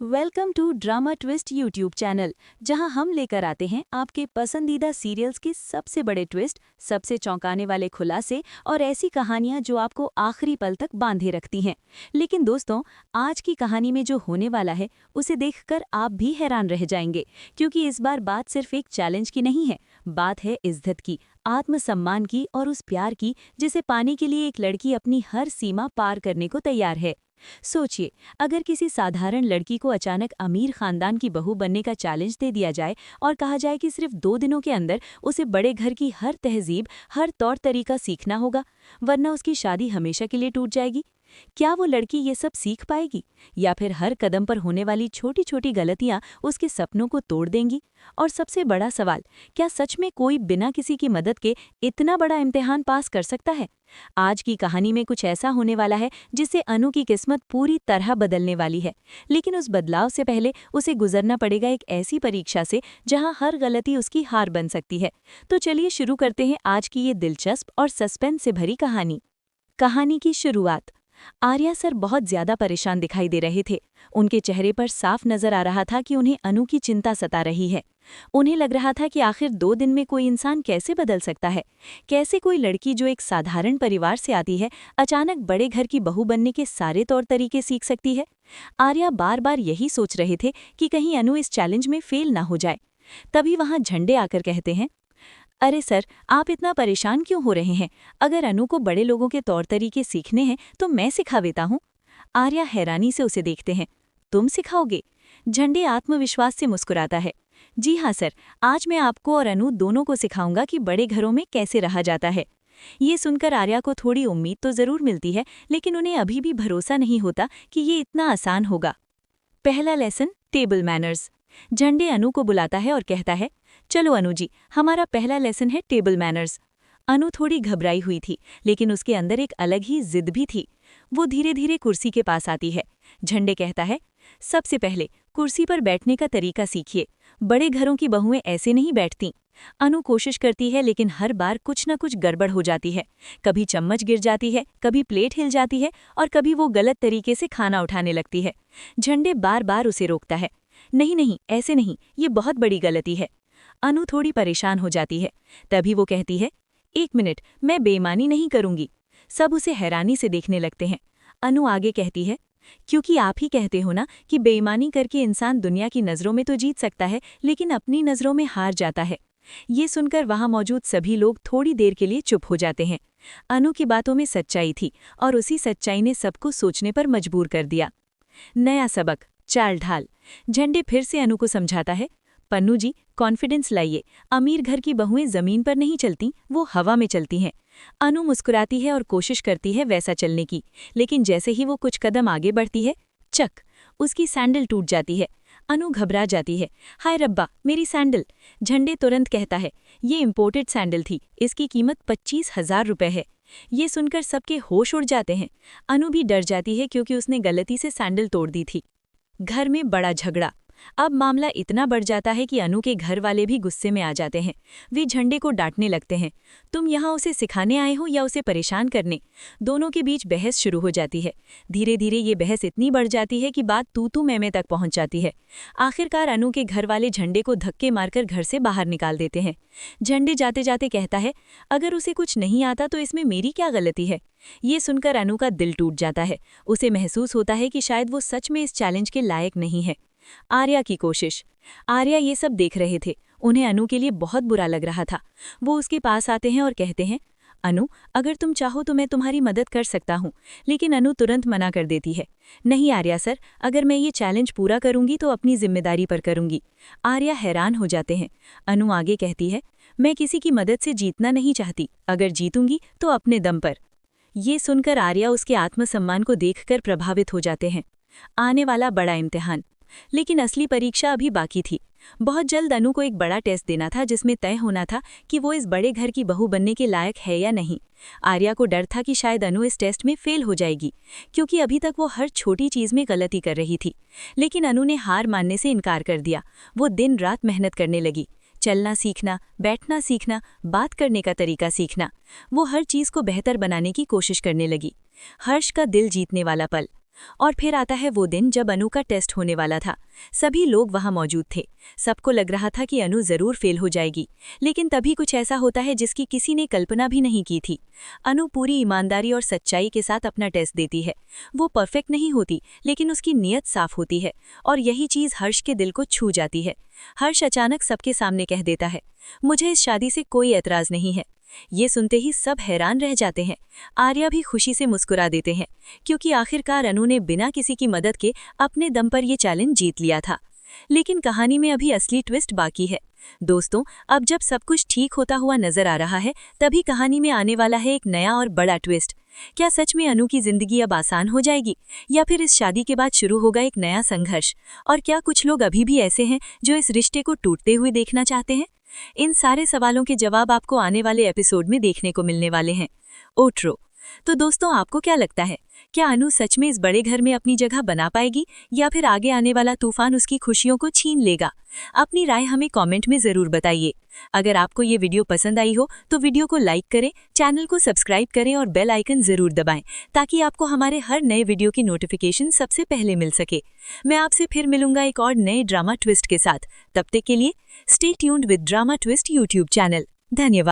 Welcome to drama twist YouTube channel, जहां हम लेकर आते हैं आपके पसंदीदा सीरियल्स के सबसे बड़े ट्विस्ट, सबसे चौंकाने वाले खुलासे और ऐसी कहानियां जो आपको आखिरी पल तक बांधे रखती हैं। लेकिन दोस्तों, आज की कहानी में जो होने वाला है उसे देखकर आप भी हैरान रह जाएंगे, क्योंकि इस बार बात सिर्फ एक चैलेंज की नहीं है। बात है इज्जत की, आत्मसम्मान की और उस प्यार की जिसे पाने के लिए एक लड़की अपनी हर सीमा पार करने को तैयार है। सोचिए, अगर किसी साधारण लड़की को अचानक अमीर खानदान की बहू बनने का चैलेंज दे दिया जाए और कहा जाए कि सिर्फ 2 दिनों के अंदर उसे बड़े घर की हर तहजीब, हर तौर तरीका सीखना होगा, वरना उसकी शादी हमेशा के लिए टूट जाएगी। क्या वो लड़की ये सब सीख पाएगी, या फिर हर कदम पर होने वाली छोटी छोटी गलतियां उसके सपनों को तोड़ देंगी? और सबसे बड़ा सवाल, क्या सच में कोई बिना किसी की मदद के इतना बड़ा इम्तिहान पास कर सकता है? आज की कहानी में कुछ ऐसा होने वाला है जिससे अनु की किस्मत पूरी तरह बदलने वाली है। लेकिन उस बदलाव से पहले उसे गुजरना पड़ेगा एक ऐसी परीक्षा से जहां हर गलती उसकी हार बन सकती है। तो चलिए शुरू करते हैं आज की ये दिलचस्प और सस्पेंस से भरी कहानी। कहानी की शुरुआत। आर्या सर बहुत ज्यादा परेशान दिखाई दे रहे थे। उनके चेहरे पर साफ नजर आ रहा था कि उन्हें अनु की चिंता सता रही है। उन्हें लग रहा था कि आखिर 2 दिन में कोई इंसान कैसे बदल सकता है। कैसे कोई लड़की जो एक साधारण परिवार से आती है, अचानक बड़े घर की बहू बनने के सारे तौर तरीके सीख सकती है। आर्या बार बार यही सोच रहे थे कि कहीं अनु इस चैलेंज में फेल ना हो जाए। तभी वहां झंडे आकर कहते हैं, अरे सर, आप इतना परेशान क्यों हो रहे हैं? अगर अनु को बड़े लोगों के तौर तरीके सीखने हैं तो मैं सिखा देता हूँ। आर्या हैरानी से उसे देखते हैं। तुम सिखाओगे? झंडे आत्मविश्वास से मुस्कुराता है। जी हाँ सर, आज मैं आपको और अनु दोनों को सिखाऊंगा कि बड़े घरों में कैसे रहा जाता है। ये सुनकर आर्या को थोड़ी उम्मीद तो जरूर मिलती है, लेकिन उन्हें अभी भी भरोसा नहीं होता कि ये इतना आसान होगा। पहला लेसन, टेबल मैनर्स। झंडे अनु को बुलाता है और कहता है, चलो अनु जी, हमारा पहला लेसन है टेबल मैनर्स। अनु थोड़ी घबराई हुई थी, लेकिन उसके अंदर एक अलग ही जिद भी थी। वो धीरे धीरे कुर्सी के पास आती है। झंडे कहता है, सबसे पहले कुर्सी पर बैठने का तरीका सीखिए। बड़े घरों की बहुएं ऐसे नहीं बैठती। अनु कोशिश करती है, लेकिन हर बार कुछ न कुछ गड़बड़ हो जाती है। कभी चम्मच गिर जाती है, कभी प्लेट हिल जाती है और कभी वो गलत तरीके से खाना उठाने लगती है। झंडे बार बार उसे रोकता है। नहीं नहीं, ऐसे नहीं, ये बहुत बड़ी गलती है। अनु थोड़ी परेशान हो जाती है। तभी वो कहती है, 1 मिनट, मैं बेईमानी नहीं करूंगी। सब उसे हैरानी से देखने लगते हैं। अनु आगे कहती है, क्योंकि आप ही कहते हो ना कि बेईमानी करके इंसान दुनिया की नज़रों में तो जीत सकता है, लेकिन अपनी नज़रों में हार जाता है। ये सुनकर वहां मौजूद सभी लोग थोड़ी देर के लिए चुप हो जाते हैं। अनु की बातों में सच्चाई थी, और उसी सच्चाई ने सबको सोचने पर मजबूर कर दिया। नया सबक, चाल ढाल। झंडे फिर से अनु को समझाता है, पन्नू जी, कॉन्फिडेंस लाइए। अमीर घर की बहुएं जमीन पर नहीं चलती, वो हवा में चलती हैं। अनु मुस्कुराती है और कोशिश करती है वैसा चलने की, लेकिन जैसे ही वो कुछ कदम आगे बढ़ती है, चक, उसकी सैंडल टूट जाती है। अनु घबरा जाती है। हाय रब्बा, मेरी सैंडल! झंडे तुरंत कहता है, ये इम्पोर्टेड सैंडल थी, इसकी कीमत 25,000 रुपये है। ये सुनकर सबके होश उड़ जाते हैं। अनु भी डर जाती है, क्योंकि उसने गलती से सैंडल तोड़ दी थी। घर में बड़ा झगड़ा। अब मामला इतना बढ़ जाता है कि अनु के घर वाले भी गुस्से में आ जाते हैं। वे झंडे को डांटने लगते हैं, तुम यहाँ उसे सिखाने आए हो या उसे परेशान करने? दोनों के बीच बहस शुरू हो जाती है। धीरे धीरे ये बहस इतनी बढ़ जाती है कि बात तू मैं तक पहुँच जाती है। आखिरकार अनु के घर वाले झंडे को धक्के मारकर घर से बाहर निकाल देते हैं। झंडे जाते जाते कहता है, अगर उसे कुछ नहीं आता तो इसमें मेरी क्या गलती है? ये सुनकर अनु का दिल टूट जाता है। उसे महसूस होता है कि शायद वो सच में इस चैलेंज के लायक नहीं है। आर्या की कोशिश। आर्या ये सब देख रहे थे। उन्हें अनु के लिए बहुत बुरा लग रहा था। वो उसके पास आते हैं और कहते हैं, अनु, अगर तुम चाहो तो मैं तुम्हारी मदद कर सकता हूँ। लेकिन अनु तुरंत मना कर देती है। नहीं आर्या सर, अगर मैं ये चैलेंज पूरा करूंगी तो अपनी जिम्मेदारी पर करूंगी। आर्या हैरान हो जाते हैं। अनु आगे कहती है, मैं किसी की मदद से जीतना नहीं चाहती, अगर जीतूंगी तो अपने दम पर। ये सुनकर आर्या उसके आत्मसम्मान को देखकर प्रभावित हो जाते हैं। आने वाला बड़ा इम्तिहान। लेकिन असली परीक्षा अभी बाकी थी। बहुत जल्द अनु को एक बड़ा टेस्ट देना था, जिसमें तय होना था कि वो इस बड़े घर की बहू बनने के लायक है या नहीं। आर्या को डर था कि शायद अनु इस टेस्ट में फेल हो जाएगी, क्योंकि अभी तक वो हर छोटी चीज में गलती कर रही थी। लेकिन अनु ने हार मानने से इनकार कर दिया। वो दिन रात मेहनत करने लगी। चलना सीखना, बैठना सीखना, बात करने का तरीका सीखना। वो हर चीज को बेहतर बनाने की कोशिश करने लगी। हर्ष का दिल जीतने वाला पल। और फिर आता है वो दिन जब अनु का टेस्ट होने वाला था। सभी लोग वहां मौजूद थे। सबको लग रहा था कि अनु जरूर फेल हो जाएगी, लेकिन तभी कुछ ऐसा होता है जिसकी किसी ने कल्पना भी नहीं की थी। अनु पूरी ईमानदारी और सच्चाई के साथ अपना टेस्ट देती है। वो परफेक्ट नहीं होती, लेकिन उसकी नीयत साफ होती है, और यही चीज हर्ष के दिल को छू जाती है। हर्ष अचानक सबके सामने कह देता है, मुझे इस शादी से कोई एतराज नहीं है। ये सुनते ही सब हैरान रह जाते हैं। आर्या भी खुशी से मुस्कुरा देते हैं, क्योंकि आखिरकार अनु ने बिना किसी की मदद के अपने दम पर ये चैलेंज जीत लिया था। लेकिन कहानी में अभी असली ट्विस्ट बाकी है। दोस्तों, अब जब सब कुछ ठीक होता हुआ नजर आ रहा है, तभी कहानी में आने वाला है एक नया और बड़ा ट्विस्ट। क्या सच में अनु की जिंदगी अब आसान हो जाएगी, या फिर इस शादी के बाद शुरू होगा एक नया संघर्ष? और क्या कुछ लोग अभी भी ऐसे हैं जो इस रिश्ते को टूटते हुए देखना चाहते हैं? इन सारे सवालों के जवाब आपको आने वाले एपिसोड में देखने को मिलने वाले हैं। ओट्रो। तो दोस्तों, आपको क्या लगता है, क्या अनु सच में इस बड़े घर में अपनी जगह बना पाएगी, या फिर आगे आने वाला तूफान उसकी खुशियों को छीन लेगा? अपनी राय हमें कमेंट में जरूर बताइए। अगर आपको ये वीडियो पसंद आई हो तो वीडियो को लाइक करें, चैनल को सब्सक्राइब करें और बेल आइकन जरूर दबाएं, ताकि आपको हमारे हर नए वीडियो की नोटिफिकेशन सबसे पहले मिल सके। मैं आपसे फिर मिलूंगा एक और नए ड्रामा ट्विस्ट के साथ। तब तक के लिए stay tuned with drama twist YouTube channel. धन्यवाद।